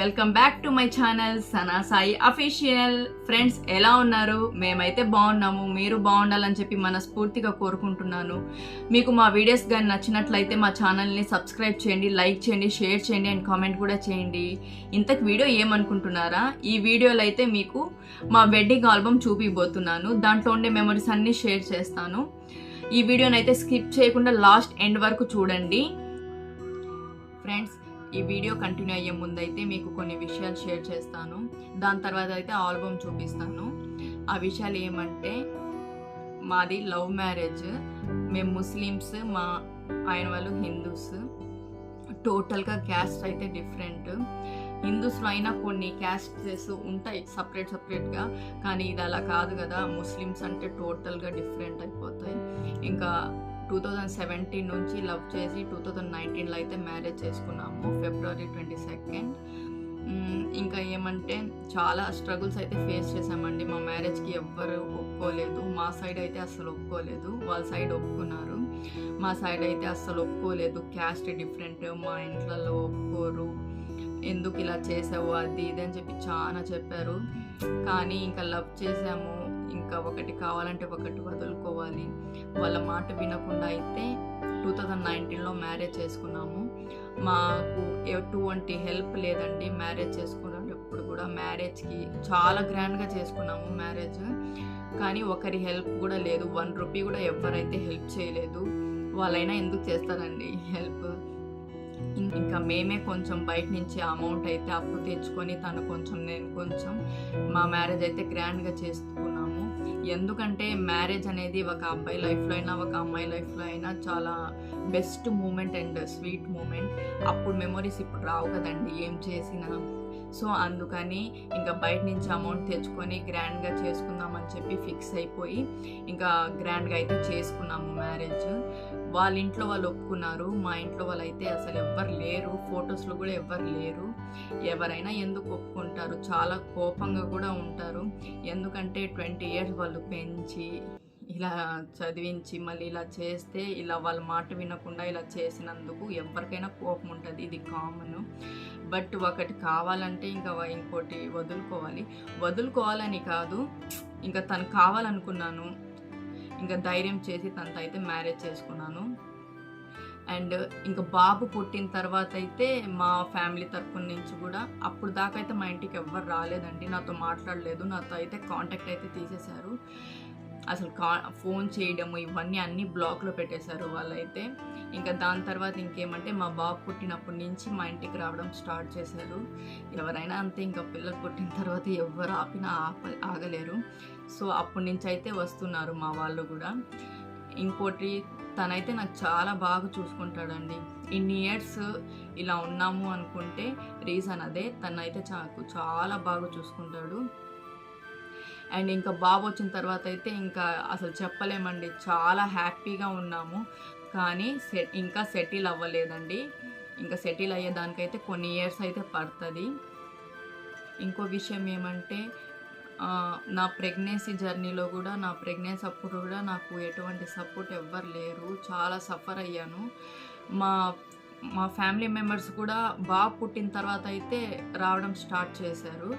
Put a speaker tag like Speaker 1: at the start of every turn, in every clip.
Speaker 1: Welcome back to my channel Sana Sai official. Friends, ఎలా ఉన్నారు? మేమైతే బాగున్నాము. మీరు బాగుండాలని చెప్పి మనస్ఫూర్తిగా కోరుకుంటున్నాను. మీకు మా వీడియోస్ కానీ నచ్చినట్లయితే మా ఛానల్ని సబ్స్క్రైబ్ చేయండి, లైక్ చేయండి, షేర్ చేయండి అండ్ కామెంట్ కూడా చేయండి. ఇంతకు వీడియో ఏమనుకుంటున్నారా? ఈ వీడియోలో అయితే మీకు మా వెడ్డింగ్ ఆల్బమ్ చూపిపోతున్నాను. దాంట్లో ఉండే మెమరీస్ అన్నీ షేర్ చేస్తాను. ఈ వీడియోని అయితే స్కిప్ చేయకుండా లాస్ట్ ఎండ్ వరకు చూడండి. ఫ్రెండ్స్, ఈ వీడియో కంటిన్యూ అయ్యే ముందు అయితే మీకు కొన్ని విషయాలు షేర్ చేస్తాను. దాని తర్వాత అయితే ఆల్బమ్ చూపిస్తాను. ఆ విషయాలు ఏమంటే, మాది లవ్ మ్యారేజ్. మేము ముస్లిమ్స్, మా ఆయన వాళ్ళు హిందూస్. టోటల్గా క్యాస్ట్ అయితే డిఫరెంట్. హిందూస్లో అయినా కొన్ని క్యాస్టెస్ ఉంటాయి సపరేట్గా, కానీ ఇది అలా కాదు కదా. ముస్లిమ్స్ అంటే టోటల్గా డిఫరెంట్ అయిపోతాయి. ఇంకా 2017 నుంచి లవ్ చేసి 2019లో అయితే మ్యారేజ్ చేసుకున్నాము, February 22. ఇంకా ఏమంటే చాలా స్ట్రగుల్స్ అయితే ఫేస్ చేసామండి. మా మ్యారేజ్కి ఎవ్వరు ఒప్పుకోలేదు. మా సైడ్ అయితే అస్సలు ఒప్పుకోలేదు, వాళ్ళ సైడ్ ఒప్పుకున్నారు. మా సైడ్ అయితే అస్సలు ఒప్పుకోలేదు. క్యాస్ట్ డిఫరెంట్, మా ఇంట్లో ఒప్పుకోరు, ఎందుకు ఇలా చేసావు అది ఇది అని చెప్పి చాలా చెప్పారు. కానీ ఇంకా లవ్ చేసాము, ఇంకా ఒకటి కావాలంటే ఒకటి వదులుకోవాలి. వాళ్ళ మాట వినకుండా అయితే 2019లో మ్యారేజ్ చేసుకున్నాము. మాకు ఎటువంటి హెల్ప్ లేదండి మ్యారేజ్ చేసుకునేటప్పుడు కూడా. మ్యారేజ్కి చాలా గ్రాండ్గా చేసుకున్నాము మ్యారేజ్, కానీ ఒకరి హెల్ప్ కూడా లేదు. 1 రూపీ కూడా ఎవరైతే హెల్ప్ చేయలేదు. వాళ్ళైనా ఎందుకు చేస్తారండి హెల్ప్? ఇంకా మేమే కొంచెం బయట నుంచి అమౌంట్ అయితే అప్పు తెచ్చుకొని, తను కొంచెం నేను కొంచెం, మా మ్యారేజ్ అయితే గ్రాండ్గా చేసుకున్నాము. ఎందుకంటే మ్యారేజ్ అనేది ఒక అబ్బాయి లైఫ్లో అయినా ఒక అమ్మాయి లైఫ్లో అయినా చాలా best moment and sweet moment. అప్పుడు మెమొరీస్ ఇప్పుడు రావు కదండి ఏం చేసినా. సో అందుకని ఇంకా బయట నుంచి అమౌంట్ తెచ్చుకొని గ్రాండ్గా చేసుకుందామని చెప్పి ఫిక్స్ అయిపోయి ఇంకా గ్రాండ్గా అయితే చేసుకున్నాము మ్యారేజ్. వాళ్ళ ఇంట్లో వాళ్ళు ఒప్పుకున్నారు, మా ఇంట్లో వాళ్ళు అయితే అసలు ఎవ్వరు లేరు. ఫొటోస్లో కూడా ఎవ్వరు లేరు. ఎవరైనా ఎందుకు ఒప్పుకుంటారు? చాలా కోపంగా కూడా ఉంటారు. ఎందుకంటే 20 years వాళ్ళు పెంచి ఇలా చదివించి మళ్ళీ ఇలా చేస్తే, ఇలా వాళ్ళ మాట వినకుండా ఇలా చేసినందుకు ఎవరికైనా కోపం ఉంటుంది, ఇది కామన్. బట్ ఒకటి కావాలంటే ఇంకా ఇంకోటి వదులుకోవాలని కాదు, ఇంకా తను కావాలనుకున్నాను. ఇంకా ధైర్యం చేసి తనతో అయితే మ్యారేజ్ చేసుకున్నాను. అండ్ ఇంకా బాబు పుట్టిన తర్వాత అయితే మా ఫ్యామిలీ తరఫున నుంచి కూడా, అప్పుడు దాకా అయితే మా ఇంటికి ఎవ్వరు రాలేదండి, నాతో మాట్లాడలేదు, నాతో అయితే కాంటాక్ట్ అయితే తీసేశారు. అసలు ఫోన్ చేయడము ఇవన్నీ అన్నీ బ్లాక్లో పెట్టేశారు వాళ్ళైతే. ఇంకా దాని తర్వాత ఇంకేమంటే, మా బాబు పుట్టినప్పటి నుంచి మా ఇంటికి రావడం స్టార్ట్ చేశారు. ఎవరైనా అంతే, ఇంకా పిల్లలు పుట్టిన తర్వాత ఎవరు ఆపినా ఆగలేరు. సో అప్పటి నుంచి అయితే వస్తున్నారు మా వాళ్ళు కూడా. ఇంకోటి, తనైతే నాకు చాలా బాగా చూసుకుంటాడండి. ఇన్ని ఇయర్స్ ఇలా ఉన్నాము అనుకుంటే రీజన్ అదే. తనైతే నాకు చాలా బాగా చూసుకుంటాడు. అండ్ ఇంకా బాబు వచ్చిన తర్వాత అయితే ఇంకా అసలు చెప్పలేమండి, చాలా హ్యాపీగా ఉన్నాము. కానీ ఇంకా సెటిల్ అవ్వలేదండి. ఇంకా సెటిల్ అయ్యేదానికైతే కొన్ని ఇయర్స్ అయితే పడుతుంది. ఇంకో విషయం ఏమంటే, నా ప్రెగ్నెన్సీ జర్నీలో కూడా, నా ప్రెగ్నెన్సీ అప్పుడు కూడా నాకు ఎటువంటి సపోర్ట్ ఎవ్వరు లేరు. చాలా సఫర్ అయ్యాను. మా ఫ్యామిలీ మెంబర్స్ కూడా బాబు పుట్టిన తర్వాత అయితే రావడం స్టార్ట్ చేశారు.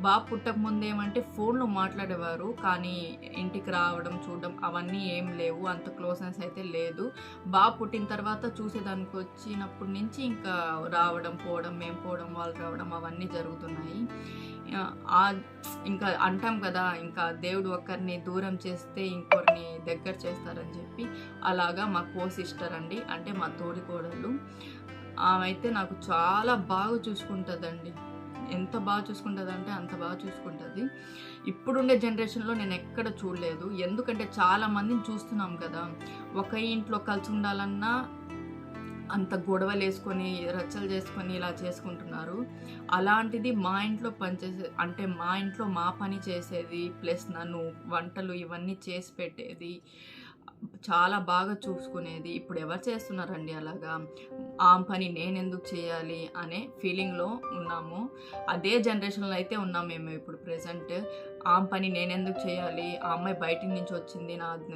Speaker 1: బాబు పుట్టక ముందు ఏమంటే ఫోన్లో మాట్లాడేవారు, కానీ ఇంటికి రావడం చూడడం అవన్నీ ఏం లేవు, అంత క్లోజ్నెస్ అయితే లేదు. బాబు పుట్టిన తర్వాత చూసేదానికి వచ్చినప్పటి నుంచి ఇంకా రావడం పోవడం, మేము పోవడం వాళ్ళు రావడం అవన్నీ జరుగుతున్నాయి. ఇంకా అంటాం కదా, ఇంకా దేవుడు ఒకరిని దూరం చేస్తే ఇంకొకరిని దగ్గర చేస్తారని చెప్పి, అలాగా మా సిస్టర్ అండి, అంటే మా తోడికోడళ్ళు, ఆమె అయితే నాకు చాలా బాగా చూసుకుంటుందండి. ఎంత బాగా చూసుకుంటుంది అంటే అంత బాగా చూసుకుంటుంది. ఇప్పుడుండే జనరేషన్లో నేను ఎక్కడ చూడలేదు. ఎందుకంటే చాలా మందిని చూస్తున్నాం కదా, ఒక ఇంట్లో కలిసి ఉండాలన్నా అంత గొడవలు వేసుకొని రచ్చలు చేసుకొని ఇలా చేసుకుంటున్నారు. అలాంటిది మా ఇంట్లో పనిచేసే, అంటే మా ఇంట్లో మా పని చేసేది, ప్లస్ నన్ను వంటలు ఇవన్నీ చేసి పెట్టేది, చాలా బాగా చూసుకునేది. ఇప్పుడు ఎవరు చేస్తున్నారండి అలాగా? ఆ పని నేను ఎందుకు చేయాలి అనే ఫీలింగ్లో ఉన్నాము. అదే జనరేషన్లో అయితే ఉన్నాం మేము ఇప్పుడు ప్రెజెంట్. ఆమె పని నేనెందుకు చేయాలి, ఆ అమ్మాయి బయట నుంచి వచ్చింది,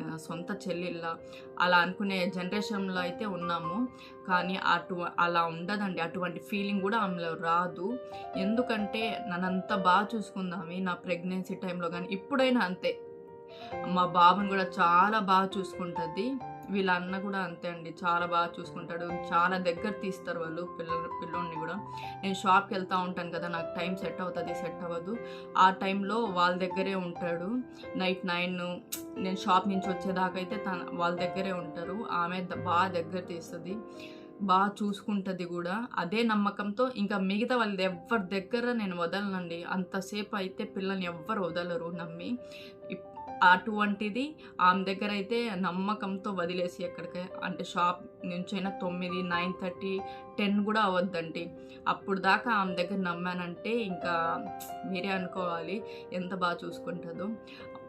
Speaker 1: నా సొంత చెల్లిళ్ళ, అలా అనుకునే జనరేషన్లో అయితే ఉన్నాము. కానీ అలా ఉండదండి. అటువంటి ఫీలింగ్ కూడా ఆమెలో రాదు. ఎందుకంటే నన్నంత బాగా చూసుకుందామి నా ప్రెగ్నెన్సీ టైంలో కానీ, ఇప్పుడైనా అంతే. మా బాబుని కూడా చాలా బాగా చూసుకుంటుంది. వీళ్ళ అన్న కూడా అంతే అండి, చాలా బాగా చూసుకుంటాడు. చాలా దగ్గర తీస్తారు వాళ్ళు పిల్లోడిని కూడా. నేను షాప్కి వెళ్తూ ఉంటాను కదా, నాకు టైం సెట్ అవుతుంది, సెట్ అవ్వదు. ఆ టైంలో వాళ్ళ దగ్గరే ఉంటాడు. నైట్ 9 నేను షాప్ నుంచి వచ్చేదాకా అయితే వాళ్ళ దగ్గరే ఉంటారు. ఆమె బాగా దగ్గర తీస్తుంది, బాగా చూసుకుంటుంది కూడా. అదే నమ్మకంతో ఇంకా మిగతా వాళ్ళది ఎవరి దగ్గర నేను వదలనండి. అంతసేపు అయితే పిల్లల్ని ఎవ్వరు వదలరు నమ్మి. అటువంటిది ఆమె దగ్గర అయితే నమ్మకంతో వదిలేసి ఎక్కడికి అంటే షాప్ నుంచైనా 9, 9:30, 10 కూడా అవ్వద్దండి. అప్పుడు దాకా ఆమె దగ్గర నమ్మానంటే ఇంకా మీరే అనుకోవాలి ఎంత బాగా చూసుకుంటుందో.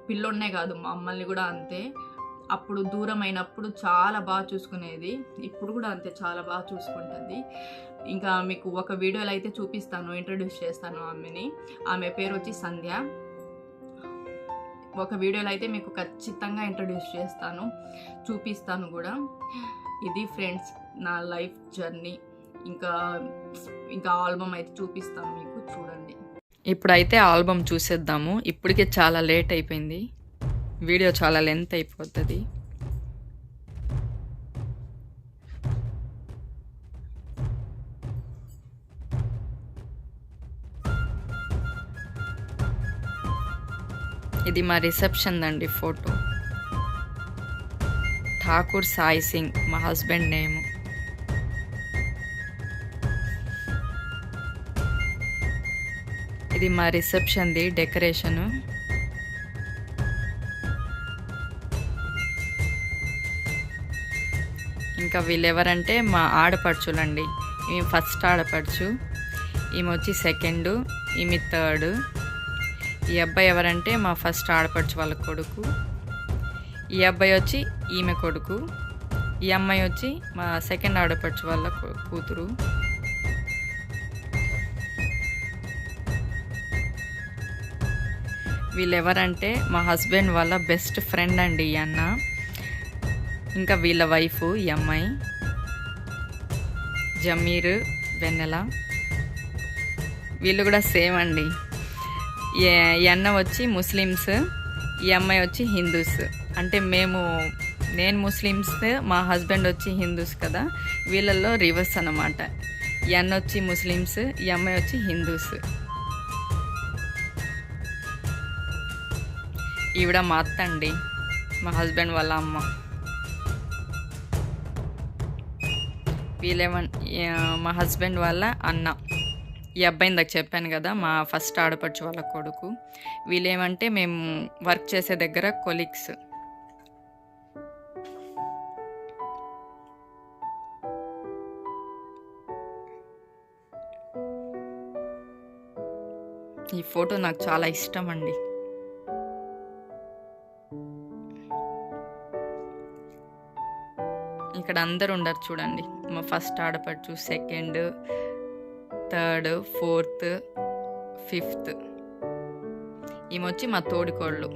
Speaker 1: పిల్లోన్నే కాదు మమ్మల్ని కూడా అంతే. అప్పుడు దూరం అయినప్పుడు చాలా బాగా చూసుకునేది, ఇప్పుడు కూడా అంతే చాలా బాగా చూసుకుంటుంది. ఇంకా మీకు ఒక వీడియోలో అయితే చూపిస్తాను, ఇంట్రడ్యూస్ చేస్తాను ఆమెని. ఆమె పేరు వచ్చి సంధ్య. ఒక వీడియోలో అయితే మీకు ఖచ్చితంగా ఇంట్రడ్యూస్ చేస్తాను, చూపిస్తాను కూడా. ఇది ఫ్రెండ్స్ నా లైఫ్ జర్నీ. ఇంకా ఆల్బమ్ అయితే చూపిస్తాను మీకు, చూడండి. ఇప్పుడైతే ఆల్బమ్ చూసేద్దాము. ఇప్పటికే చాలా లేట్ అయిపోయింది, వీడియో చాలా లెంత్ అయిపోతుంది. ఇది మా రిసెప్షన్ అండి ఫోటో. ఠాకూర్ సాయి సింగ్ మా హస్బెండ్ నేమ్. ఇది మా రిసెప్షన్ది డెకరేషను. ఇంకా వీళ్ళెవరంటే మా ఆడపడుచులండి. ఈమె ఫస్ట్ ఆడపడుచు, ఈమె వచ్చి సెకండు, ఈమె థర్డ్. ఈ అబ్బాయి ఎవరంటే మా ఫస్ట్ ఆడపడుచు వాళ్ళ కొడుకు. ఈ అబ్బాయి వచ్చి ఈమె కొడుకు. ఈ అమ్మాయి వచ్చి మా సెకండ్ ఆడపడుచు వాళ్ళ కూతురు. వీళ్ళెవరంటే మా హస్బెండ్ వాళ్ళ బెస్ట్ ఫ్రెండ్ అండి ఈ అన్న. ఇంకా వీళ్ళ వైఫ్ ఈ అమ్మాయి జమీర్, వెన్నెల. వీళ్ళు కూడా సేమ్ అండి. ఈ అన్న వచ్చి ముస్లిమ్స్, ఈ అమ్మాయి వచ్చి హిందూస్. అంటే నేను ముస్లిమ్స్, మా హస్బెండ్ వచ్చి హిందూస్ కదా. వీళ్ళల్లో రివర్స్ అన్నమాట. ఈ అన్న వచ్చి ముస్లిమ్స్, ఈ అమ్మాయి వచ్చి హిందూస్. ఈవిడ మా అత్త అండి, మా హస్బెండ్ వాళ్ళ అమ్మ. మా హస్బెండ్ వాళ్ళ అన్న. ఈ అబ్బాయిని దాకా చెప్పాను కదా, మా ఫస్ట్ ఆడపడుచు వాళ్ళ కొడుకు. వీళ్ళేమంటే మేము వర్క్ చేసే దగ్గర కొలీగ్స్. ఈ ఫోటో నాకు చాలా ఇష్టం అండి. ఇక్కడ అందరు ఉండరు చూడండి. మా ఫస్ట్ ఆడపడుచు, సెకండ్, థర్డ్, ఫోర్త్, ఫిఫ్త్. ఈమె వచ్చి మా తోడికోళ్ళు.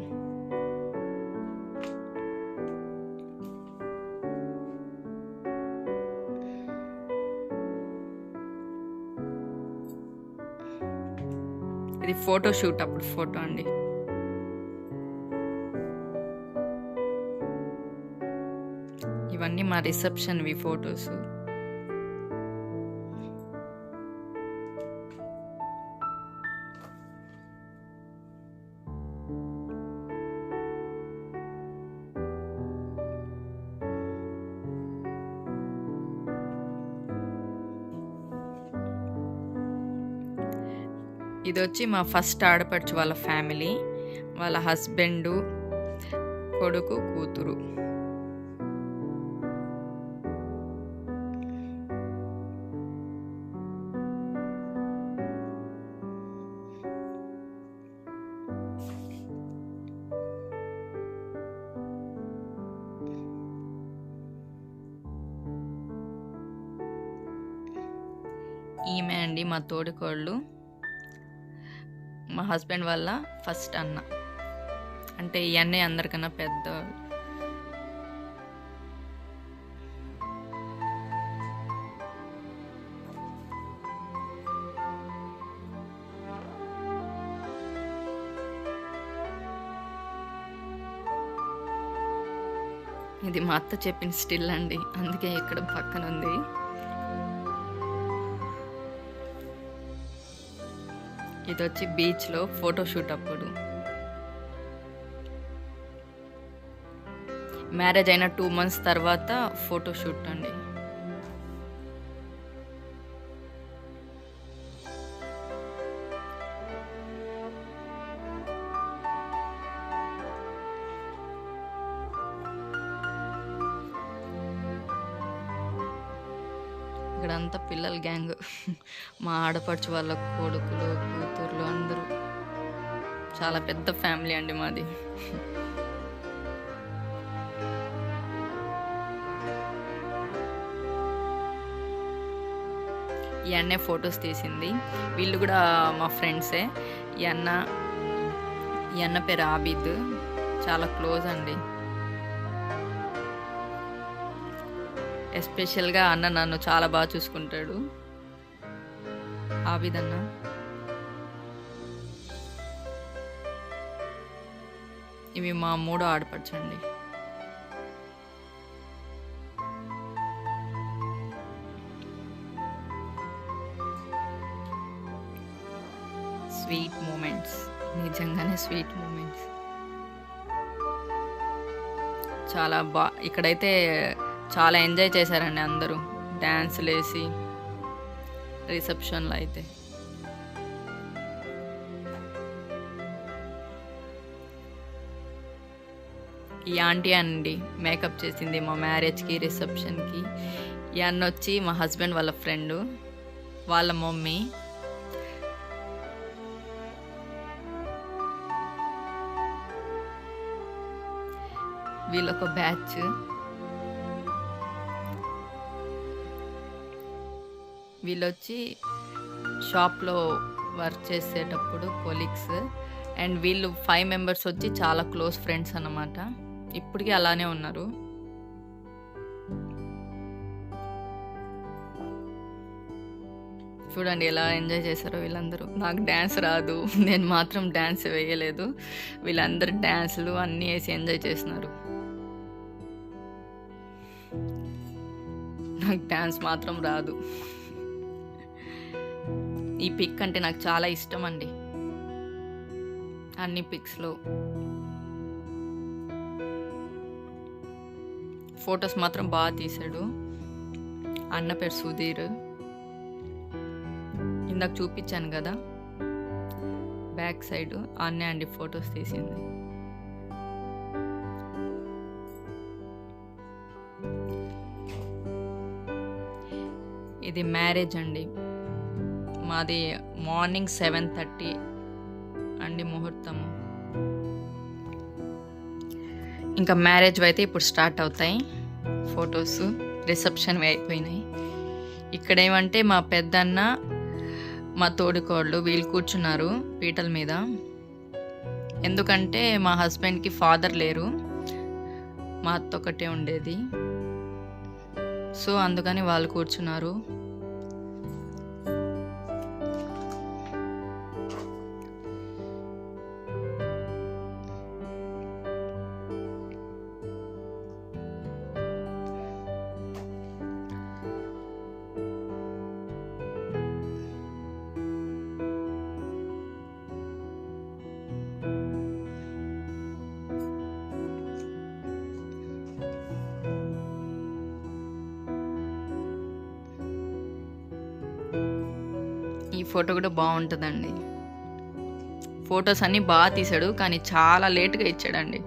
Speaker 1: ఇది ఫోటో షూట్ అప్పుడు ఫోటో అండి. ఇవన్నీ మా రిసెప్షన్వి ఫొటోస్. ఇది వచ్చి మా ఫస్ట్ ఆడపడుచు వాళ్ళ ఫ్యామిలీ, వాళ్ళ హస్బెండు, కొడుకు, కూతురు. ఈమె అండి మా తోడికోళ్ళు. మా హస్బెండ్ వాళ్ళ ఫస్ట్ అన్న, అంటే ఈ అన్నయ్య అందరికన్నా పెద్ద. ఇది మా అత్త చెప్పిన స్టిల్ అండి, అందుకే ఇక్కడ పక్కన ఉంది. ఇది వచ్చి బీచ్లో ఫోటోషూట్ అప్పుడు. మ్యారేజ్ అయిన 2 months తర్వాత ఫోటోషూట్ అండి. ఇక్కడంతా పిల్లల గ్యాంగ్, మా ఆడపడుచు వాళ్ళ కొడుకులు కూతుర్లు అందరూ. చాలా పెద్ద ఫ్యామిలీ అండి మాది. ఈ అన్నే ఫొటోస్ తీసింది. వీళ్ళు కూడా మా ఫ్రెండ్సే. ఈ అన్న పేరు ఆబిద్, చాలా క్లోజ్ అండి. ఎస్పెషల్గా అన్న నన్ను చాలా బాగా చూసుకుంటాడు. ఆబిద్ అన్న. ఇవి మా 3వ ఆడపడుచండి. స్వీట్ మూమెంట్స్, నిజంగానే స్వీట్ మూమెంట్స్. చాలా ఇక్కడైతే చాలా ఎంజాయ్ చేశారండి అందరూ, డ్యాన్సులు వేసి. రిసెప్షన్లో అయితే ఈ ఆంటీ అండి మేకప్ చేసింది మా మ్యారేజ్కి, రిసెప్షన్కి. ఈ అన్న వచ్చి మా హస్బెండ్ వాళ్ళ ఫ్రెండు, వాళ్ళ మమ్మీ. వీళ్ళొక బ్యాచ్. వీళ్ళొచ్చి షాప్లో వర్క్ చేసేటప్పుడు కొలీగ్స్. అండ్ వీళ్ళు 5 members వచ్చి చాలా క్లోజ్ ఫ్రెండ్స్ అన్నమాట. ఇప్పటికీ అలానే ఉన్నారు. చూడండి ఎలా ఎంజాయ్ చేశారో వీళ్ళందరూ. నాకు డ్యాన్స్ రాదు, నేను మాత్రం డ్యాన్స్ వేయలేదు. వీళ్ళందరూ డ్యాన్సులు అన్నీ వేసి ఎంజాయ్ చేస్తున్నారు. నాకు డ్యాన్స్ మాత్రం రాదు. ఈ పిక్ అంటే నాకు చాలా ఇష్టం అండి. అన్ని పిక్స్లో ఫొటోస్ మాత్రం బాగా తీశాడు. అన్న పేరు సుధీర్. ఇందాక చూపించాను కదా బ్యాక్ సైడ్, అన్నే అండి ఫొటోస్ తీసింది. ఇది మ్యారేజ్ అండి మాది. మార్నింగ్ 7:30 అండి ముహూర్తము. ఇంకా మ్యారేజ్ అయితే ఇప్పుడు స్టార్ట్ అవుతాయి. ఫొటోస్ రిసెప్షన్ అయిపోయినాయి. ఇక్కడ ఏమంటే మా పెద్దన్న, మా తోడికోళ్ళు వీళ్ళు కూర్చున్నారు పీటల మీద. ఎందుకంటే మా హస్బెండ్కి ఫాదర్ లేరు, మా అత్త ఒకటే ఉండేది. సో అందుకని వాళ్ళు కూర్చున్నారు. ఈ ఫోటో కూడా బాగుంటుందండి. ఫొటోస్ అన్నీ బాగా తీసాడు, కానీ చాలా లేట్గా ఇచ్చాడండి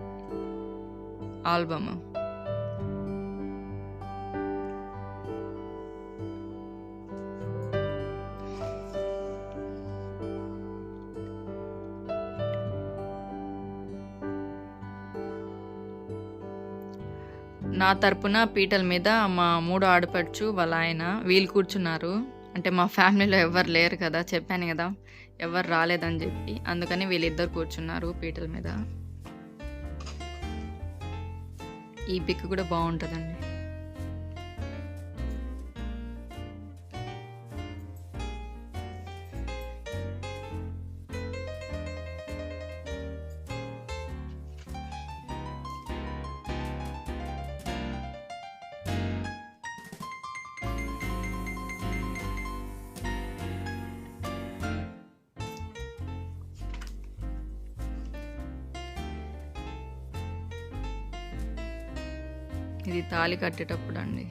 Speaker 1: ఆల్బమ్. నా తరపున పీటల మీద మా 3వ ఆడపడుచు వాళ్ళ ఆయన వీళ్ళు కూర్చున్నారు. అంటే మా ఫ్యామిలీలో ఎవ్వరు లేరు కదా, చెప్పాను కదా ఎవరు రాలేదని చెప్పి, అందుకని వీళ్ళిద్దరు కూర్చున్నారు పీటల మీద. ఈ పిక్ కూడా బాగుంటుందండి. ఇది తాళి కట్టేటప్పుడు అండి.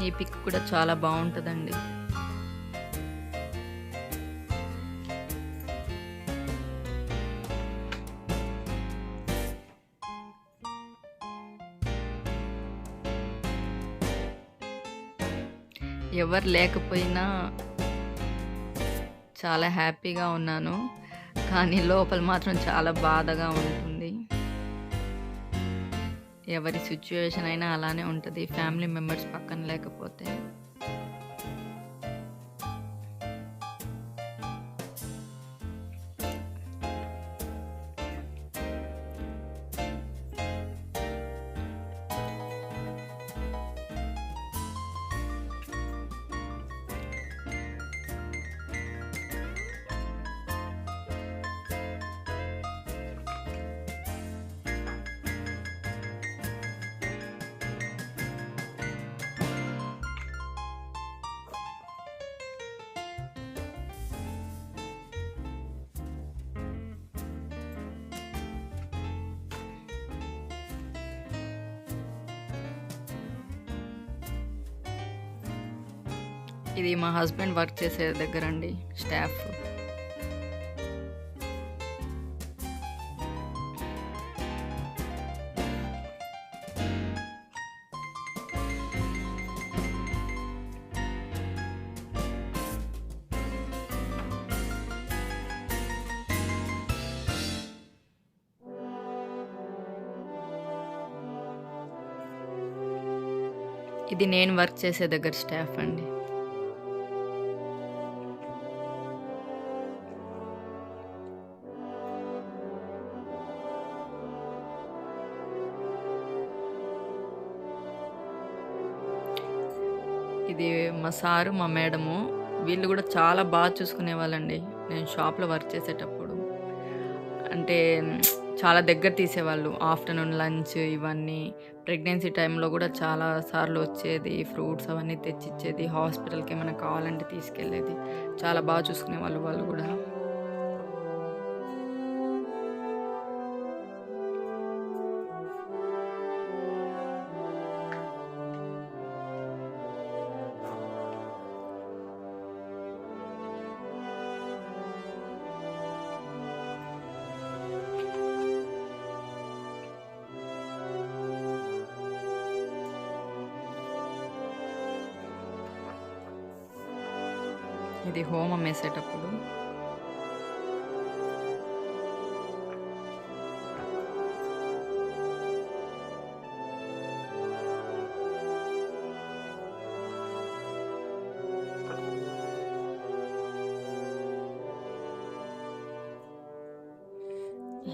Speaker 1: ఈ పిక్ కూడా చాలా బాగుంటుందండి. ఎవరు లేకపోయినా చాలా హ్యాపీగా ఉన్నాను, కానీ లోపల మాత్రం చాలా బాధగా ఉంటుంది. ఎవరి సిచ్యువేషన్ అయినా అలానే ఉంటుంది, ఫ్యామిలీ మెంబర్స్ పక్కన లేకపోతే. ఇది మా హస్బెండ్ వర్క్ చేసే దగ్గర అండి, స్టాఫ్. ఇది నేను వర్క్ చేసే దగ్గర స్టాఫ్ అండి. ఇది మా సారు, మా మేడము. వీళ్ళు కూడా చాలా బాగా చూసుకునే వాళ్ళండి. నేను షాప్లో వర్క్ చేసేటప్పుడు అంటే చాలా దగ్గర తీసేవాళ్ళు. ఆఫ్టర్నూన్ లంచ్ ఇవన్నీ, ప్రెగ్నెన్సీ టైంలో కూడా చాలా సార్లు వచ్చేది, ఫ్రూట్స్ అవన్నీ తెచ్చిచ్చేది, హాస్పిటల్కి ఏమైనా కావాలంటే తీసుకెళ్ళేది. చాలా బాగా చూసుకునే వాళ్ళు కూడా. ఇది హోమం వేసేటప్పుడు.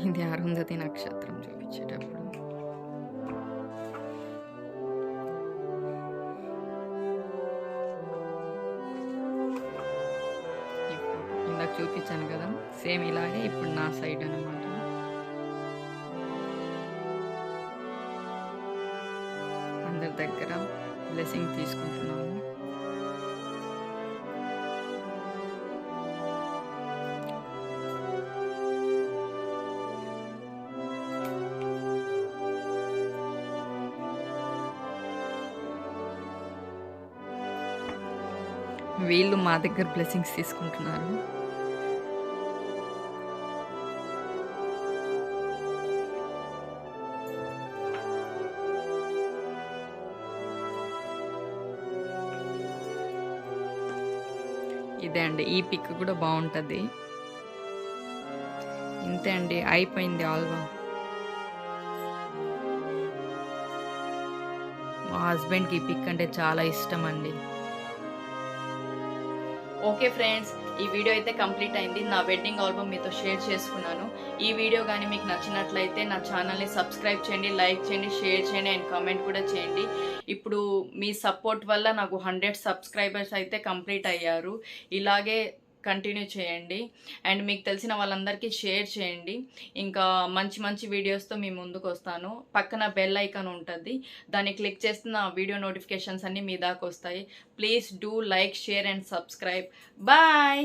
Speaker 1: ఇది అరుంధతి నక్షత్రం చూపించేటప్పుడు. ఇందాక చూపించాను కదా, సేమ్ ఇలాగే ఇప్పుడు నా సైడ్ అనమాట. అందరి దగ్గర బ్లెస్సింగ్ తీసుకుంటున్నాను. వీళ్ళు మా దగ్గర బ్లెస్సింగ్స్ తీసుకుంటున్నారు. ఇదే అండి, ఈ పిక్ కూడా బాగుంటుంది. ఇంతే అండి, అయిపోయింది ఆల్బమ్. మా హస్బెండ్కి ఈ పిక్ అంటే చాలా ఇష్టం అండి. ఓకే ఫ్రెండ్స్, ఈ వీడియో అయితే కంప్లీట్ అయింది. నా వెడ్డింగ్ ఆల్బమ్ మీతో షేర్ చేసుకున్నాను. ఈ వీడియో కానీ మీకు నచ్చినట్లయితే నా ఛానల్ని సబ్స్క్రైబ్ చేయండి, లైక్ చేయండి, షేర్ చేయండి అండ్ కామెంట్ కూడా చేయండి. ఇప్పుడు మీ సపోర్ట్ వల్ల నాకు 100 సబ్స్క్రైబర్స్ అయితే కంప్లీట్ అయ్యారు. ఇలాగే కంటిన్యూ చేయండి అండ్ మీకు తెలిసిన వాళ్ళందరికీ షేర్ చేయండి. ఇంకా మంచి మంచి వీడియోస్తో మీ ముందుకు వస్తాను. పక్కన బెల్ ఐకాన్ ఉంటుంది, దాన్ని క్లిక్ చేస్తే నా వీడియో నోటిఫికేషన్స్ అన్నీ మీ దాకా వస్తాయి. Please do like, share and subscribe. Bye.